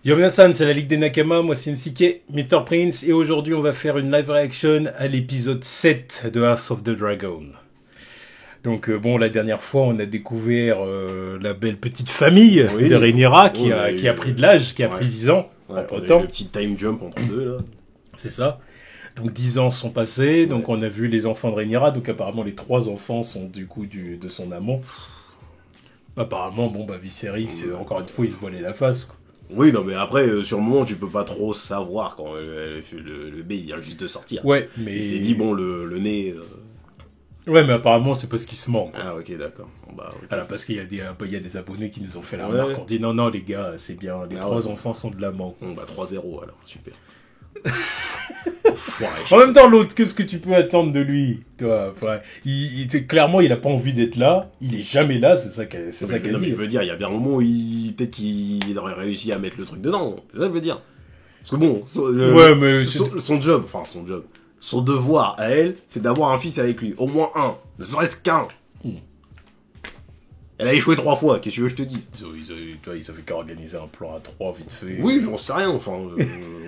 Yo minasan, c'est la Ligue des Nakama, moi c'est Nsike, Mr. Prince, et aujourd'hui on va faire une live reaction à l'épisode 7 de House of the Dragon. Donc la dernière fois on a découvert la belle petite famille de Rhaenyra qui a pris de l'âge, qui a pris 10 ans entre temps. Le petit time jump entre deux là. C'est ça. Donc 10 ans sont passés, donc on a vu les enfants de Rhaenyra, donc apparemment les 3 enfants sont du coup de son amant. Apparemment, Viserys, encore une fois, il se voilait la face, quoi. Oui, non, mais après, sur le moment, tu peux pas trop savoir quand le bébé il vient juste de sortir. Ouais, mais... Il s'est dit, le nez... Ouais, mais apparemment, c'est parce qu'il se ment, quoi. Ah, ok, d'accord. Bah, okay. Alors, parce qu'il y a des abonnés qui nous ont fait la remarque. On dit, non, les gars, c'est bien, les 3 enfants sont de l'amant. 3-0, alors, super. En même temps, l'autre, qu'est-ce que tu peux attendre de lui, toi? Enfin, clairement, il a pas envie d'être là. Il est jamais là, c'est ça qu'elle dit. Je veux dire, il y a bien un moment où peut-être qu'il aurait réussi à mettre le truc dedans. C'est ça que je veux dire. Parce que bon, son devoir à elle, c'est d'avoir un fils avec lui. Au moins un. Ne serait-ce qu'un. Elle a échoué 3 fois, qu'est-ce que tu veux que je te dise? Ils avaient qu'à organiser un plan à 3 vite fait. Oui, j'en sais rien, enfin...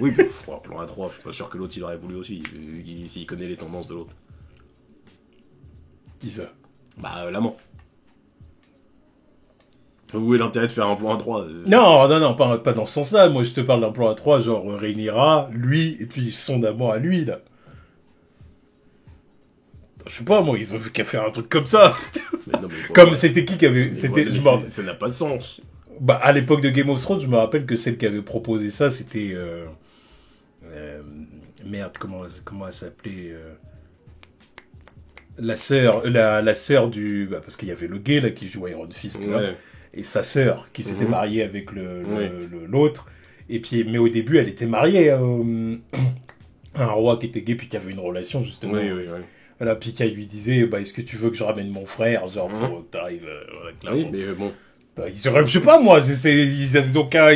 oui, mais un plan à 3, je suis pas sûr que l'autre il aurait voulu aussi, s'il connaît les tendances de l'autre. Qui ça? Bah, l'amant. Où est l'intérêt de faire un plan à 3? Non, pas dans ce sens-là. Moi, je te parle d'un plan à 3, genre Rhaenyra, lui, et puis son amant à lui, là. Je sais pas, moi, ils ont vu qu'à faire un truc comme ça. Non, comme c'était qui avait... Ça n'a pas de sens. Bah, à l'époque de Game of Thrones, je me rappelle que celle qui avait proposé ça, c'était... Merde, comment elle s'appelait la sœur du... Bah, parce qu'il y avait le gay, là, qui jouait Iron Fist, là, et sa sœur, qui s'était mariée avec l'autre. Et puis, mais au début, elle était mariée à un roi qui était gay, puis qui avait une relation, justement. Oui. Voilà, puis qu'elle lui disait, est-ce que tu veux que je ramène mon frère, genre, pour que t'arrives, clairement. Oui, mais bon. Ils auraient, je sais pas, moi, ils ont qu'à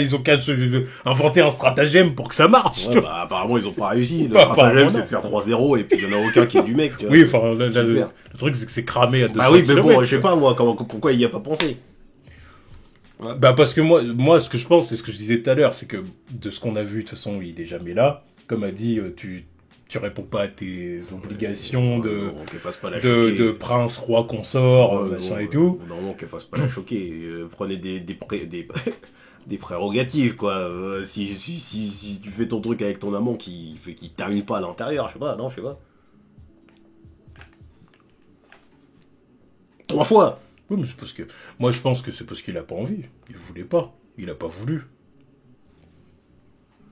inventer un stratagème pour que ça marche. Ouais, apparemment, ils ont pas réussi. Le stratagème, c'est de faire 3-0, et puis il y en a aucun qui est du mec, tu vois. Oui, enfin, le truc, c'est que c'est cramé à 200 km. Ah oui, mais bon, je sais pas, moi, pourquoi il y a pas pensé. Ouais. Parce que moi, ce que je pense, c'est ce que je disais tout à l'heure, c'est que, de ce qu'on a vu, de toute façon, il est jamais là. Comme a dit, tu réponds pas à tes obligations de prince, roi, consort, machin et tout. Normalement, qu'elle fasse pas la choquer. Prenez des prérogatives, quoi. Si tu fais ton truc avec ton amant qui termine pas à l'intérieur, je sais pas, je sais pas. 3 fois! Oui, mais c'est parce que... Moi, je pense que c'est parce qu'il a pas envie. Il voulait pas. Il a pas voulu.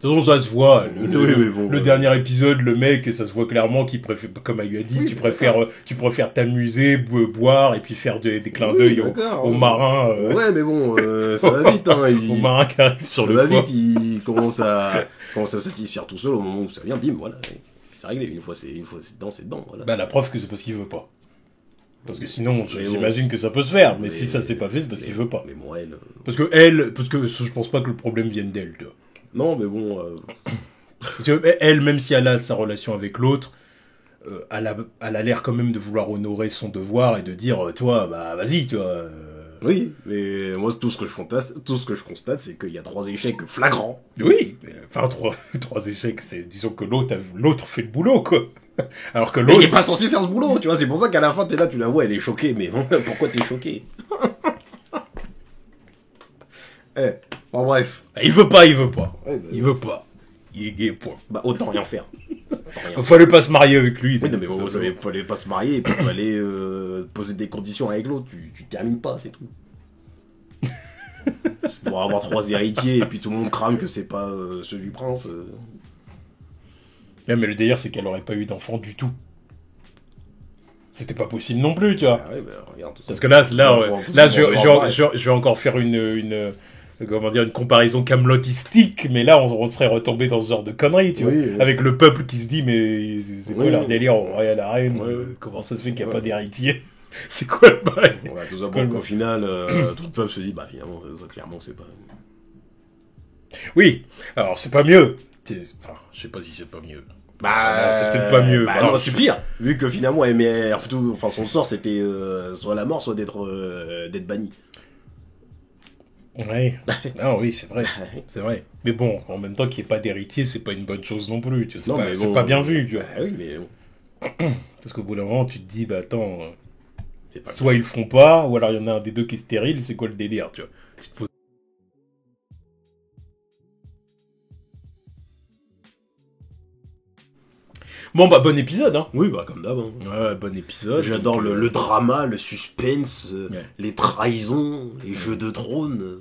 De toute façon, ça se voit. Le dernier épisode, le mec, ça se voit clairement qu'il préfère, comme elle lui a dit, tu préfères t'amuser, boire, et puis faire des clins d'œil aux marins. Ouais, mais bon, ça va vite, hein. Aux marins qui arrivent sur le toit. Ça va vite, il commence à satisfaire tout seul au moment où ça vient, bim, voilà. C'est réglé. Une fois c'est dedans, voilà. Bah, la preuve que c'est parce qu'il veut pas. Parce que sinon, j'imagine que ça peut ça, mais si ça s'est pas fait, c'est parce qu'il veut pas. Mais bon, parce que je pense pas que le problème vienne d'elle, tu vois. Non, mais bon... Parce que elle, même si elle a sa relation avec l'autre, elle a l'air quand même de vouloir honorer son devoir et de dire, toi, vas-y, tu vois. Oui, mais moi, tout ce que je constate, c'est qu'il y a 3 échecs flagrants. Oui, enfin, 3 échecs, disons que l'autre fait le boulot, quoi. Alors que l'autre... Mais il est pas censé faire ce boulot, tu vois, c'est pour ça qu'à la fin, t'es là, tu la vois, elle est choquée, mais pourquoi t'es choquée? Bon, bref. Il veut pas. Ouais, il veut pas. Il est gay, point. Autant rien faire. Fallait pas se marier avec lui. Oui, mais bon, fallait pas se marier, et puis fallait poser des conditions avec l'autre, tu termines pas, c'est tout. Pour avoir 3 héritiers, et puis tout le monde crame que c'est pas ceux du prince. Mais le délire, c'est qu'elle aurait pas eu d'enfant du tout. C'était pas possible non plus, tu vois. Ah ouais, regarde, tout ça. Parce que là, je vais encore faire une comparaison camelotistique, mais là, on serait retombé dans ce genre de conneries, tu vois. Avec le peuple qui se dit, mais c'est quoi leur délire au roi et à la reine? Comment ça se fait qu'il n'y a pas d'héritier? C'est quoi le bail? Tout ça pour qu'au final, tout le peuple se dit, finalement, clairement, c'est pas... Oui, alors c'est pas mieux. Enfin, je sais pas si c'est pas mieux. C'est peut-être pas mieux. Non, c'est pire. Vu que finalement, son sort, c'était soit la mort, soit d'être banni. Ouais. Ah oui, c'est vrai. C'est vrai. Mais bon, en même temps qu'il n'y ait pas d'héritier, c'est pas une bonne chose non plus. Tu vois, Non, mais c'est bon, pas bien vu, tu vois. Oui, mais bon, Parce qu'au bout d'un moment, tu te dis, bah attends, c'est pas soit ils le font pas, ou alors il y en a un des deux qui est stérile, c'est quoi le délire, tu vois. Tu te poses- Bon bah bon épisode, hein. Oui, bah comme d'hab. Hein. Ouais, bon épisode. J'adore donc, le drama, le suspense, Ouais. les trahisons, les jeux de trône.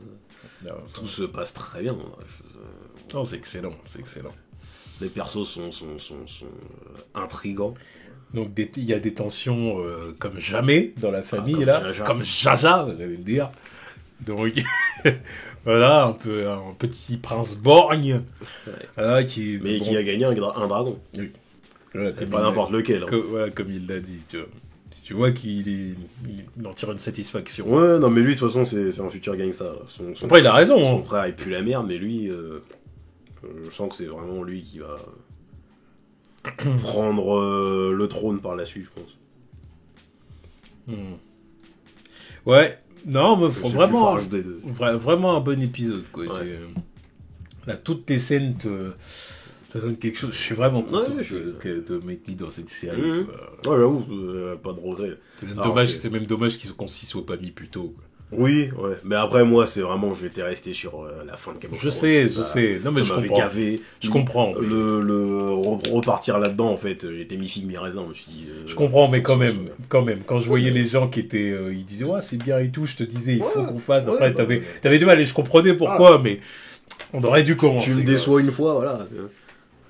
Non, Tout se passe très bien. non, c'est excellent, c'est excellent. Les persos sont intrigants. Donc il y a des tensions comme jamais dans la famille comme là, Jaja. comme Jaja, vous allez le dire. Donc voilà, un peu un petit prince borgne, Ouais. voilà, qui Mais bon, qui a gagné un dragon. voilà, Et comme pas il n'importe lequel. Hein. voilà, comme il l'a dit, tu vois. Si tu vois il en tire une satisfaction. Ouais, non, mais lui, de toute façon, c'est un futur gangsta. Là. Après, il a raison. Son Hein. frère, il pue la merde, mais lui, je sens que c'est vraiment lui qui va prendre le trône par la suite, je pense. Ouais, non, mais C'est faut le vraiment, plus farce des deux. vraiment un bon épisode, quoi. Ouais. Là, toutes tes scènes te donnent quelque chose. Je suis vraiment content Ouais, je suis- de mettre mis dans cette série. Mhm. Quoi. Ouais, j'avoue, pas de regret. Alors, C'est même dommage qu'on s'y soit pas mis plus tôt. Quoi. Oui, ouais. Mais après, moi, c'est vraiment, je vais resté sur la fin de Game of Je Thrones. sais. Non, mais ça je m'avait comprends. gavé. Je comprends. mais- Repartir là-dedans, en fait, j'étais mi-figue, mi-raisin. Je me suis dit, Je comprends, mais faut quand que ce même, soit- quand je voyais les gens qui étaient, ils disaient ouais c'est bien et tout, je te disais il faut Ouais, qu'on fasse. ouais, Après bah, t'avais du mal et je comprenais pourquoi, mais on aurait dû commencer. Tu me quoi. déçois une fois, voilà.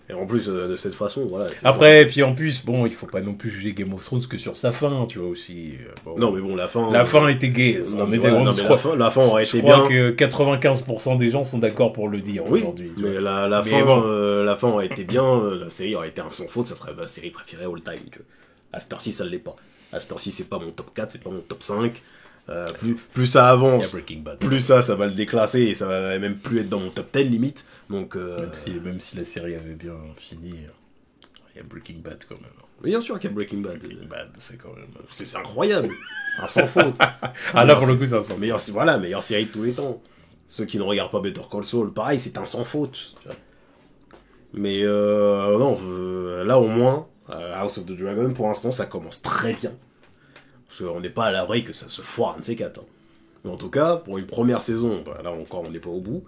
Et en plus, de cette façon, voilà. c'est Après, puis en plus, bon, il faut pas non plus juger Game of Thrones que sur sa fin, tu vois aussi. Bon. Non, mais bon, la fin. La fin était gay. Non, On mais, est voilà, d'accord, non, je mais crois- la fin aurait je été crois bien. que 95% des gens sont d'accord pour le dire Oui, aujourd'hui. tu mais vois. la Mais fin, bon. la fin aurait été bien. La série aurait été un sans faute. Ça serait ma série préférée all time. Tu vois. À cette heure-ci, ça l'est pas. À cette heure-ci, c'est pas mon top 4, c'est pas mon top 5. Plus ça Il y a avance, Breaking Bad. plus ça va le déclasser et ça va même plus être dans mon top 10 limite. Donc, Même si la série avait bien fini, il y a Breaking Bad quand même. bien sûr qu'il y a Breaking Bad. Breaking Bad, c'est quand même. C'est incroyable. Un sans faute. Ah là, pour le coup, c'est un sans. Meilleure série de tous les temps. Ceux qui ne regardent pas Better Call Saul, pareil, c'est un sans faute. Tu vois. Mais non, là au moins, House of the Dragon, pour l'instant, ça commence très bien. Parce qu'on n'est pas à l'abri que ça se foire, un de ces quatre. Hein. Mais en tout cas, pour une première saison, bah, là encore, on n'est pas au bout.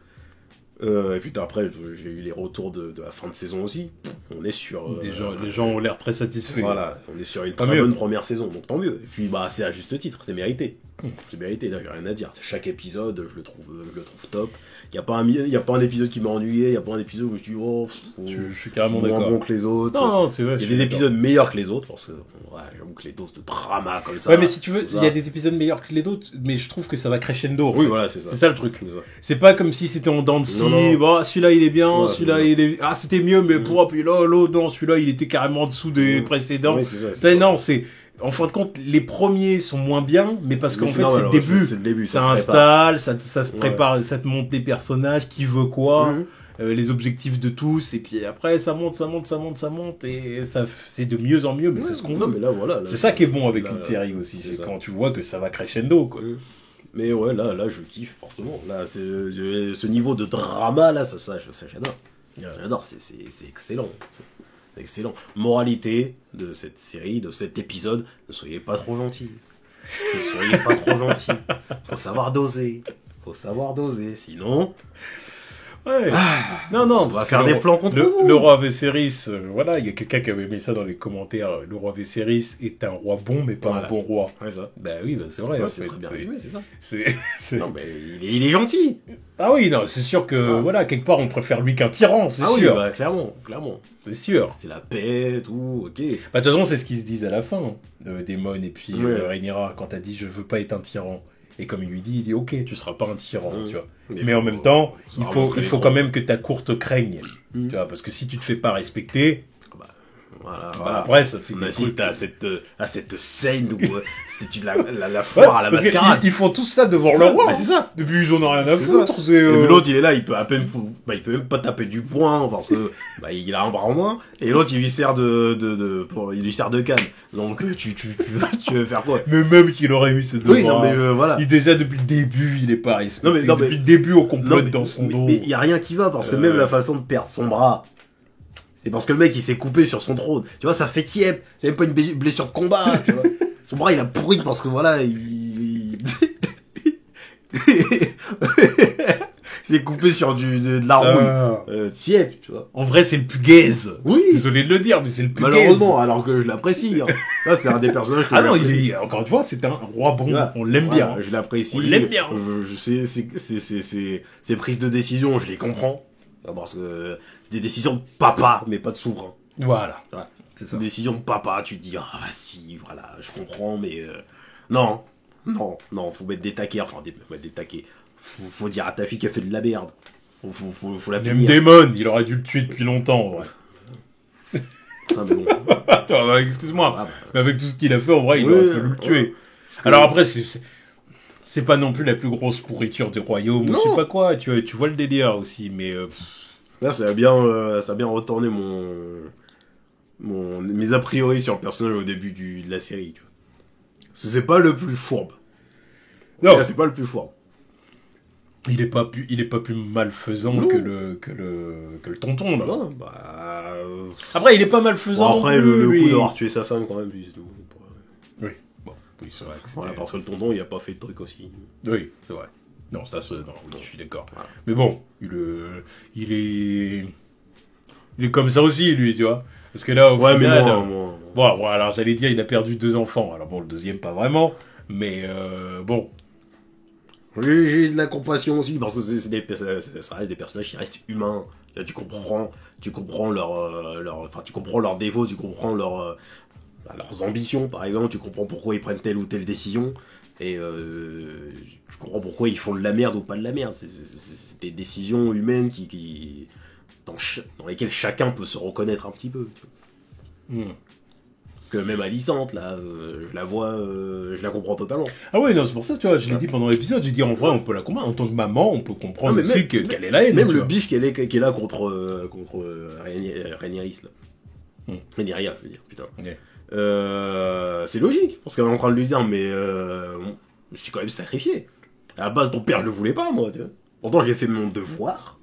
Et puis après, j'ai eu les retours de la fin de saison aussi. On est sur... Les gens ont l'air très satisfaits. Voilà, on est sur une Tant très mieux. bonne première saison, donc tant mieux. Et puis bah c'est à juste titre, c'est mérité. C'est mérité, là, j'ai rien à dire. Chaque épisode, je le trouve top. Il y a pas un épisode qui m'a ennuyé, il y a pas un épisode où je me suis dit oh, Je suis carrément moins d'accord. bon que les autres. Non, c'est vrai. Il y a des épisodes meilleurs que les autres parce que ouais, j'avoue que les doses de drama comme ça. Ouais, mais si tu veux, tout il ça. y a des épisodes meilleurs que les autres, mais je trouve que ça va crescendo. en Oui, fait. voilà, c'est ça. C'est ça le truc. C'est ça. C'est pas comme si c'était en dents de scie. Non, non. Bon, celui-là il est bien, Ouais, celui-là c'est il est. Ah, c'était mieux, mais pour puis là, l'autre, non, celui-là il était carrément en dessous des précédents. Oui, c'est ça. Ça, non, c'est. En fin de compte, les premiers sont moins bien, mais parce qu'en Mais fait, normal, c'est le ouais, début. c'est le début. Ça te prépare. installe, ça se prépare, ça te montre les personnages, qui veut quoi, Mhm. les objectifs de tous, et puis après, ça monte, et ça, c'est de mieux en mieux, mais c'est ce qu'on Non, veut. mais là, voilà. là, C'est ça qui est bon avec là, une série aussi, c'est c'est ça. quand tu vois que ça va crescendo, quoi. Mais ouais, là, je kiffe, forcément. Là, ce niveau de drama, là, ça j'adore. J'adore, c'est excellent. C'est excellent. Moralité de cette série, de cet épisode, ne soyez pas trop gentils. Ne soyez pas trop gentils. Faut savoir doser. Sinon, Ouais. Non, on va faire des plans contre vous. Le roi Viserys, voilà, il y a quelqu'un qui avait mis ça dans les commentaires. Le roi Viserys est un roi bon, mais pas Voilà. un bon roi. Ouais, ça. Bah oui, bah c'est vrai. Ouais, en c'est fait, très bien c'est- résumé, c'est ça. c'est- Non, mais il est gentil. Ah oui, non, c'est sûr que, Ah. voilà, quelque part, on préfère lui qu'un tyran, c'est Ah oui, sûr. bah, clairement. C'est sûr. C'est la paix, tout, ok. Bah, de toute façon, c'est ce qu'ils se disent à la fin, Daemon et puis Ouais. Rhaenyra, quand t'as dit je veux pas être un tyran. Et comme il lui dit, il dit ok, tu seras pas un tyran, Mmh. tu vois. Mais Mais en même temps, ça il remonterait faut les quand troncs. même que ta cour te craigne, Mmh. tu vois, parce que si tu te fais pas respecter, Bah, Voilà. Après, ça fait On des assiste trucs. à cette scène où c'est la foire à la parce que mascarade. ils font tout ça devant C'est le ça, roi. mais c'est ça. Depuis, ils en ont rien à C'est foutre. ça. Et puis l'autre, il est là, il peut à peine, il peut même pas taper du poing parce que il a un bras en moins. Et l'autre, il lui sert il lui sert de canne. Donc tu veux faire quoi? Mais même qu'il aurait eu ses deux Oui, bras. non mais voilà. Déjà depuis le début, il est pas respecté. Non, mais- Depuis le début, on complote dans son dos. Mais il y a rien qui va parce que même la façon de perdre son bras, c'est parce que le mec il s'est coupé sur son trône. Tu vois, ça fait tiep. C'est même pas une blessure de combat. Tu vois. Son bras il a pourri parce que voilà, il s'est coupé sur de la rouille. Tiep, tu vois. En vrai, c'est le plus gaze. Oui. Désolé de le dire, mais c'est le plus Malheureusement, alors que je l'apprécie. Hein. Là, c'est un des personnages que Ah non, j'apprécie. encore une fois, c'est un roi bon. Voilà. On l'aime Voilà, bien. je l'apprécie. On l'aime bien. Ses prises de décision, je les comprends. Parce que c'est des décisions de papa, mais pas de souverain. Voilà. Voilà. C'est C'est ça. une décision de papa, tu te dis, ah si, voilà, je comprends, mais non, faut mettre des taquets, faut mettre des taquets. Faut dire à ta fille qu'elle fait de la merde. Faut la Même punir. Damon, il aurait dû le tuer depuis longtemps. Ouais. Ah, mais bon. Attends, excuse-moi. Ah, bah. Mais avec tout ce qu'il a fait, en vrai, il Oui, aurait fallu le tuer. ouais. Alors après, c'est pas non plus la plus grosse pourriture du royaume, ou Non. je sais pas quoi. Tu vois le délire aussi, mais Là, ça a bien retourné mes a priori sur le personnage au début de la série. Tu vois. C'est pas le plus fourbe. non, Là, c'est pas le plus fourbe. il est pas plus malfaisant Non. que le tonton là. Non, bah. Après, il est pas malfaisant. Bon, après, non plus, le coup lui. d'avoir tué sa femme, quand même, puis c'est tout. Oui, bon, oui, c'est vrai que c'était... Voilà, parce que le tonton, il a pas fait de truc aussi. Oui, c'est vrai. Non, ça, non, oui, je suis d'accord. Voilà. Mais bon, il est comme ça aussi, lui, tu vois. Parce que là, au Ouais, mais final... moi. Bon, alors j'allais dire, il a perdu 2 enfants. Alors bon, le deuxième, pas vraiment. Mais bon, J'ai de la compassion aussi, parce que ça reste des personnages qui restent humains. Là, tu comprends tu comprends leurs défauts, tu comprends leurs ambitions, par exemple, tu comprends pourquoi ils prennent telle ou telle décision, et tu comprends pourquoi ils font de la merde ou pas de la merde. C'est des décisions humaines dans lesquelles chacun peut se reconnaître un petit peu. Que même Alicante, là, je la vois, je la comprends totalement. Ah ouais, non, c'est pour ça, tu vois, je l'ai dit pendant l'épisode, j'ai dit en vrai, on peut la comprendre. En tant que maman, on peut comprendre Ah, mais aussi même- qu'elle est la haine. Même tu le vois. bif qu'elle est là contre Rhaenyra, là. Rhaenyra, je veux dire, putain. Ouais. C'est logique, parce qu'elle est en train de lui dire, mais je suis quand même sacrifié. À la base, ton père, je le voulais pas, moi, tu vois. Pourtant, j'ai fait mon devoir.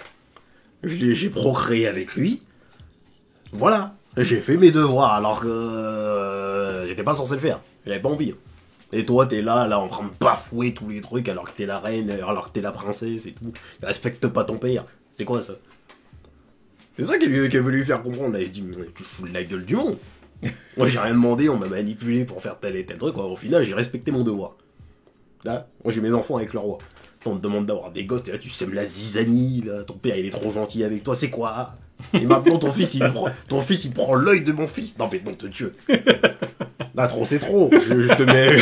J'ai procréé avec lui. Voilà. J'ai fait mes devoirs, alors que j'étais pas censé le faire. J'avais pas envie. Et toi, t'es là, en train de bafouer tous les trucs, alors que t'es la reine, alors que t'es la princesse et tout. Tu respectes pas ton père. C'est quoi, ça? C'est ça qu'elle veut lui faire comprendre. Là, je dis, mais tu fous de la gueule du monde. Moi, j'ai rien demandé, on m'a manipulé pour faire tel et tel truc. Au final, j'ai respecté mon devoir. Là, moi, j'ai mes enfants avec leur roi. On te demande d'avoir des gosses, et là, tu sèmes la zizanie, là. Ton père, il est trop gentil avec toi, c'est quoi? Et maintenant, ton fils, il prend l'œil de mon fils. Non, mais non, te Dieu. Là, trop, c'est trop. Je te mets...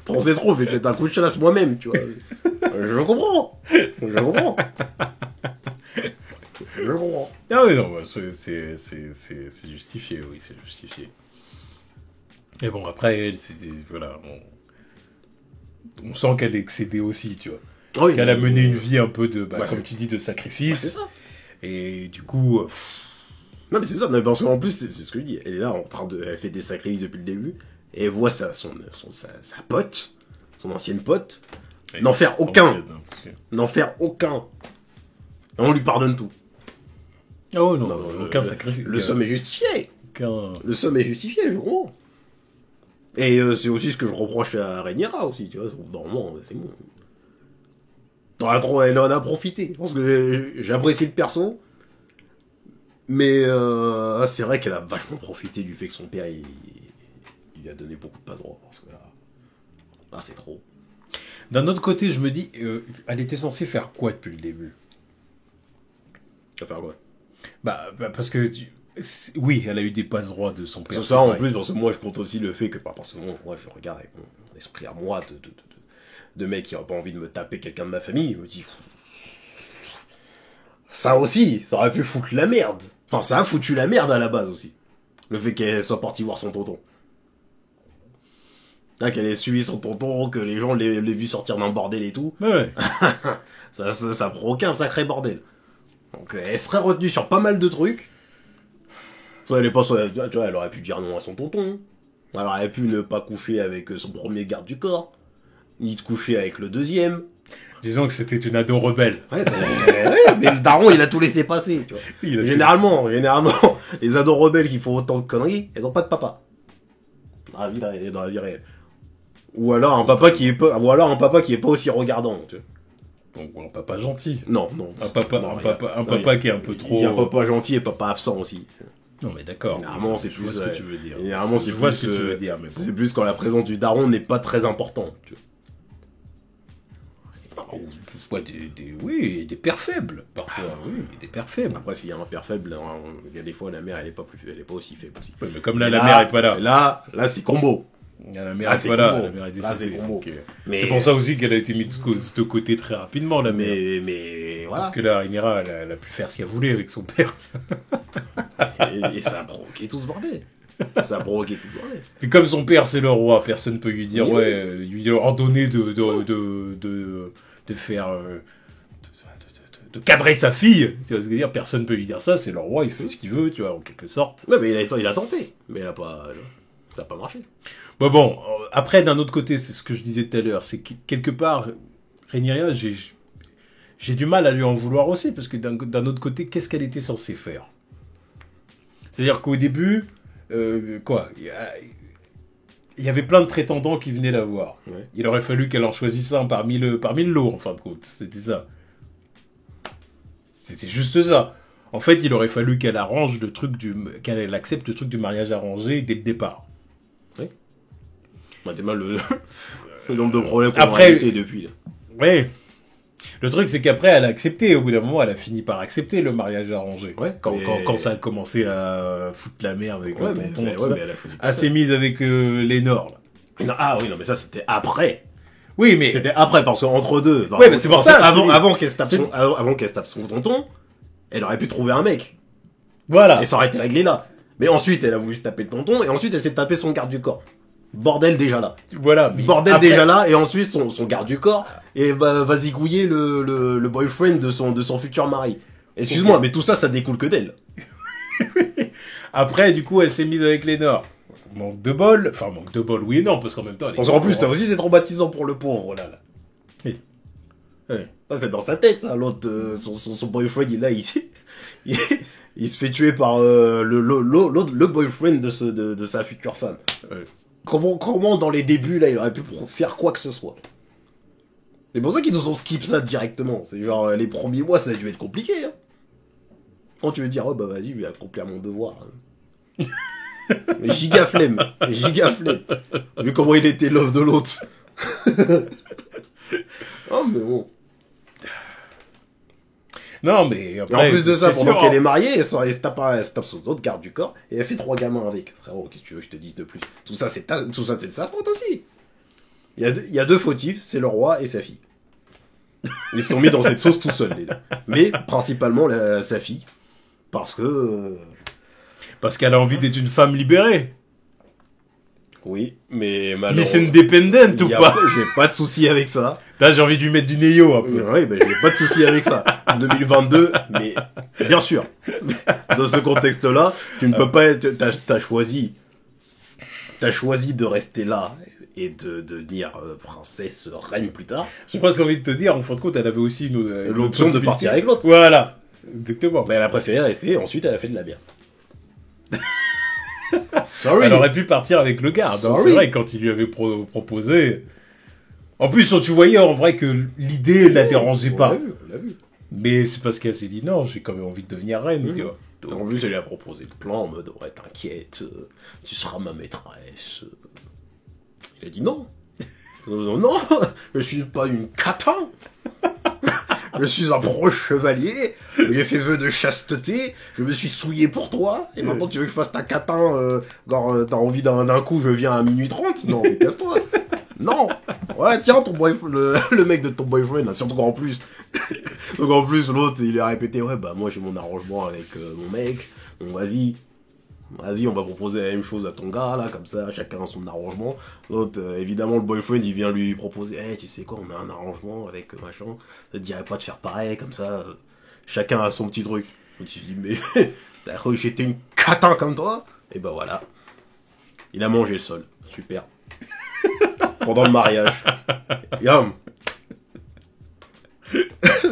trop, c'est trop, je vais te mettre un coup de chasse moi-même, tu vois. Je comprends. Je comprends. Ah oui, non, bah, c'est justifié, oui, c'est justifié. Et bon, après, elle, voilà, on sent qu'elle est excédée aussi, tu vois. Oui, Qu'elle a mené une vie un peu de, Bah, comme c'est- tu dis, de sacrifice. c'est ça. Et du coup, Non, mais c'est ça, non, parce qu'en plus, c'est ce que je dis. Elle est là, elle fait des sacrifices depuis le début, et elle voit sa pote, son ancienne pote, n'en faire aucun. ancienne, hein, parce que- N'en faire aucun. Et on lui pardonne tout. Oh non, Non, aucun sacrifice. Le somme est justifié. Aucun... Le somme est justifié, je comprends. Et c'est aussi ce que je reproche à Rhaenyra aussi, tu vois. Normalement, c'est bon. Elle en a profité. Parce que j'apprécie le perso. Mais c'est vrai qu'elle a vachement profité du fait que son père, il lui a donné beaucoup de passe-droit. Parce que là, c'est trop. D'un autre côté, je me dis, elle était censée faire quoi depuis le début? Tu vas faire quoi? Bah parce que, oui, elle a eu des passe-droits de son père. C'est ça, en vrai. plus, parce que moi, je compte aussi le fait que, parce que moi, je regarde avec mon esprit à moi de mec qui a pas envie de me taper quelqu'un de ma famille, je me dis... Ça aussi, ça aurait pu foutre la merde. Enfin, ça a foutu la merde à la base aussi. Le fait qu'elle soit partie voir son tonton. Là, qu'elle ait suivi son tonton, que les gens l'aient vu sortir d'un bordel et tout. Ouais. ça provoquait un sacré bordel. Donc elle serait retenue sur pas mal de trucs. Soit elle est pas, soit, tu vois, elle aurait pu dire non à son tonton. Elle aurait pu ne pas coucher avec son premier garde du corps. Ni de coucher avec le deuxième. Disons que c'était une ado rebelle. Ouais, mais le daron, il a tout laissé passer, tu vois. Généralement, les ados rebelles qui font autant de conneries, elles ont pas de papa. Dans la vie réelle. Ou alors un papa qui est pas aussi regardant, tu vois. Donc un papa gentil. Non. Un papa qui est un peu trop... Il y a un papa gentil et papa absent aussi. Non mais d'accord. Généralement, c'est je plus... vois ce que tu veux dire. Généralement, je vois ce que tu veux dire, mais bon. C'est plus quand la présence du daron n'est pas très importante, tu vois. Oui, des pères faibles, parfois. Oui, des pères faibles. Après, s'il y a un père faible, il y a des fois, la mère, elle est pas aussi faible aussi. Ouais, mais comme là, la mère est pas là. Là, c'est combo. La mère est pas là, la mère est Là, décédée. c'est combo. Mais... C'est pour ça aussi qu'elle a été mise de côté très rapidement, la mère. Mais voilà. Parce que là, Rhaenyra, elle a pu faire ce qu'elle voulait avec son père. et ça a provoqué tout ce bordel. Et comme son père, c'est le roi, personne peut lui dire, lui ordonner de faire... de cadrer sa fille, tu vois ce que je veux dire, personne peut lui dire ça, c'est le roi, il fait ce qu'il veut, tu vois, en quelque sorte. Ouais, mais il a tenté, mais ça n'a pas marché. Bon, après, d'un autre côté, c'est ce que je disais tout à l'heure, c'est que quelque part, Rhaenyra, j'ai du mal à lui en vouloir aussi, parce que d'un autre côté, qu'est-ce qu'elle était censée faire? C'est-à-dire qu'au début, il y avait plein de prétendants qui venaient la voir. Ouais. Il aurait fallu qu'elle en choisisse un parmi le lot, en fin de compte. C'était ça. C'était juste ça. En fait, il aurait fallu qu'elle arrange qu'elle accepte le truc du mariage arrangé dès le départ. Oui. T'es mal le nombre de problèmes qu'on a arrêté depuis. Là. Oui. Le truc, c'est qu'après, elle a accepté. Au bout d'un moment, elle a fini par accepter le mariage arrangé. Ouais, quand ça a commencé à foutre la merde avec le tonton, elle s'est mise avec Lénore. Ah oui, non, mais ça, c'était après. Oui, mais... C'était après, parce qu'entre deux... Oui, mais c'est pour ça... Avant qu'elle se tape son tonton, elle aurait pu trouver un mec. Voilà. Et ça aurait été réglé là. Mais ensuite, elle a voulu se taper le tonton, et ensuite, elle s'est tapé son garde du corps. Bordel déjà là. Voilà. Bordel déjà là, et ensuite son garde du corps, et va zigouiller le boyfriend de son futur mari. Excuse-moi, mais tout ça, ça découle que d'elle. Après, du coup, elle s'est mise avec Lénore. Manque de bol, oui et non, parce qu'en même temps... En plus, ça aussi, c'est traumatisant pour le pauvre, là. Oui. Oui. Ça, c'est dans sa tête, ça. L'autre, son boyfriend, il se fait tuer par le boyfriend de sa future femme. Oui. Comment, dans les débuts, là, il aurait pu faire quoi que ce soit? C'est pour ça qu'ils nous ont skip ça directement. C'est genre, les premiers mois, ça a dû être compliqué, hein. Quand tu veux dire, oh bah vas-y, je vais accomplir mon devoir. Hein. Giga flemme. Vu comment il était love de l'autre. Oh, mais bon. Non, mais après, et en plus de ça, pendant qu'elle est mariée, elle se tape son autre garde du corps, et elle fait 3 gamins avec. Frérot, qu'est-ce que tu veux que je te dise de plus? Tout ça, c'est de sa faute aussi. Il y a 2 fautifs, c'est le roi et sa fille. Ils se sont mis dans cette sauce tout seuls, les deux. Mais, principalement, sa fille. Parce qu'elle a envie d'être une femme libérée. Oui, mais malheureusement... Miss Independent ou pas? J'ai pas de souci avec ça. Là, j'ai envie de lui mettre du Neo un peu. Oui, mais j'ai pas de souci avec ça. 2022, mais bien sûr. Dans ce contexte-là, tu ne peux pas... T'as choisi de rester là et de devenir princesse, reine plus tard. J'ai presque envie de te dire, en fin de compte, elle avait aussi l'option de partir avec l'autre. Voilà. Exactement. Mais elle a préféré rester, ensuite elle a fait de la bière. Sorry. Elle aurait pu partir avec le garde. Hein, c'est vrai, quand il lui avait proposé. En plus, tu voyais en vrai que l'idée la dérangeait pas. On l'a vu. Mais c'est parce qu'elle s'est dit non, j'ai quand même envie de devenir reine, tu vois. Donc... En plus, elle lui a proposé le plan en mode ouais, t'inquiète, tu seras ma maîtresse. Il a dit non. Non, je suis pas une catin. Je suis un proche chevalier, j'ai fait vœu de chasteté, je me suis souillé pour toi, et maintenant tu veux que je fasse ta catin, t'as envie d'un coup, je viens à minuit 30? Non, mais casse-toi. Non. Voilà, tiens, ton boyfriend, le mec de ton boyfriend, surtout qu'en plus, donc en plus, l'autre, il a répété, ouais, bah, moi, j'ai mon arrangement avec mon mec, donc vas-y. Vas-y, on va proposer la même chose à ton gars, là, comme ça, chacun a son arrangement. L'autre, évidemment, le boyfriend, il vient lui proposer, tu sais quoi, on a un arrangement avec machin. Ça te dirait pas de faire pareil, comme ça, chacun a son petit truc. Et tu te dis, mais t'as cru que j'étais une catin comme toi? Et ben voilà. Il a mangé le sol. Super. Pendant le mariage. Yum.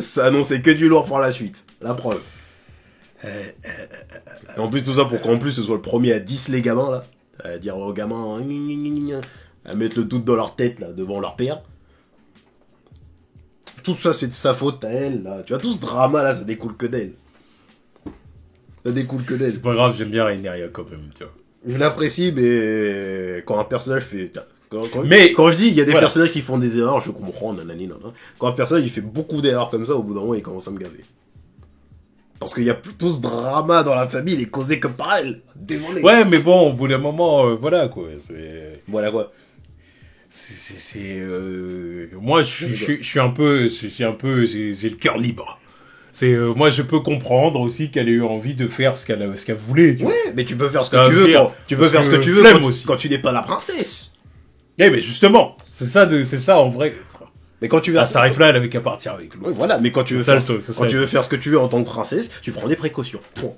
Ça annonçait que du lourd pour la suite. La preuve. Et en plus, tout ça pour qu'en plus ce soit le premier à 10 les gamins, là. À dire aux gamins, à mettre le doute dans leur tête, là, devant leur père. Tout ça, c'est de sa faute à elle, là. Tu vois, tout ce drama, là, ça découle que d'elle. Ça découle que d'elle. C'est pas grave, j'aime bien Rhaenyra quand même, tu vois. Je l'apprécie, mais quand un personnage fait... Mais quand je dis il y a des personnages qui font des erreurs, je comprends, nanani, nanana. Quand un personnage il fait beaucoup d'erreurs comme ça, au bout d'un moment il commence à me gaver. Parce qu'il y a tout ce drama dans la famille, il est causé que par elle. Désolé. Ouais, mais bon, au bout d'un moment, voilà quoi. Voilà quoi. Moi, je suis un peu, j'ai le cœur libre. Moi, je peux comprendre aussi qu'elle ait eu envie de faire ce qu'elle voulait. Tu vois. Ouais, mais tu peux faire ce que tu veux. Tu peux faire ce que tu veux quand tu n'es pas la princesse. Eh, mais justement, c'est ça en vrai. Mais quand tu veux. À ce tarif-là, elle avait qu'à partir avec l'autre. Ouais, voilà, mais quand tu veux faire ce que tu veux en tant que princesse, tu prends des précautions. Point.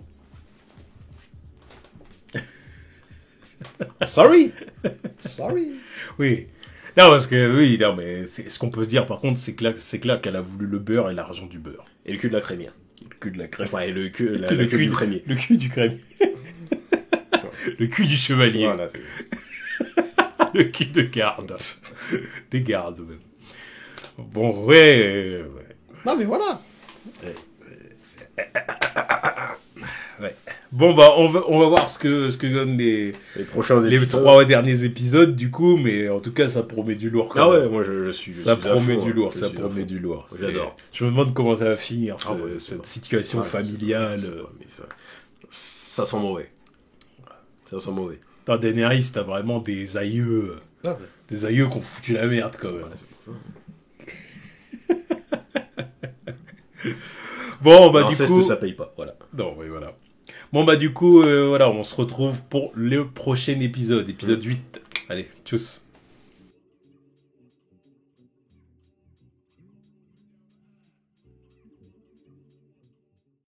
Sorry. Oui. Non, parce que, oui, non, mais ce qu'on peut se dire, par contre, c'est que là qu'elle a voulu le beurre et l'argent du beurre. Et le cul de la crémière. Le cul de la crémière. Ouais, le cul du crémier. Le cul du crémier. Le cul du chevalier. Voilà, le cul de garde. Des gardes, même. Bon, ouais. Non, mais voilà. Ouais. Bon, bah, on va voir ce que donnent les 3 derniers épisodes, du coup, mais en tout cas, ça promet du lourd. Ah ouais, moi, je suis. Ça promet du lourd, ça promet du lourd. J'adore. Je me demande comment ça va finir, cette situation familiale. Ça sent mauvais. Ça sent mauvais. Dans Daenerys, t'as vraiment des aïeux. Des aïeux qui ont foutu la merde, quand même. Ouais, c'est pour ça. Bon, bah, du coup. ça paye pas, voilà. Non, mais voilà. Bon, bah, du coup, voilà, on se retrouve pour le prochain épisode, épisode 8. Allez, tchuss.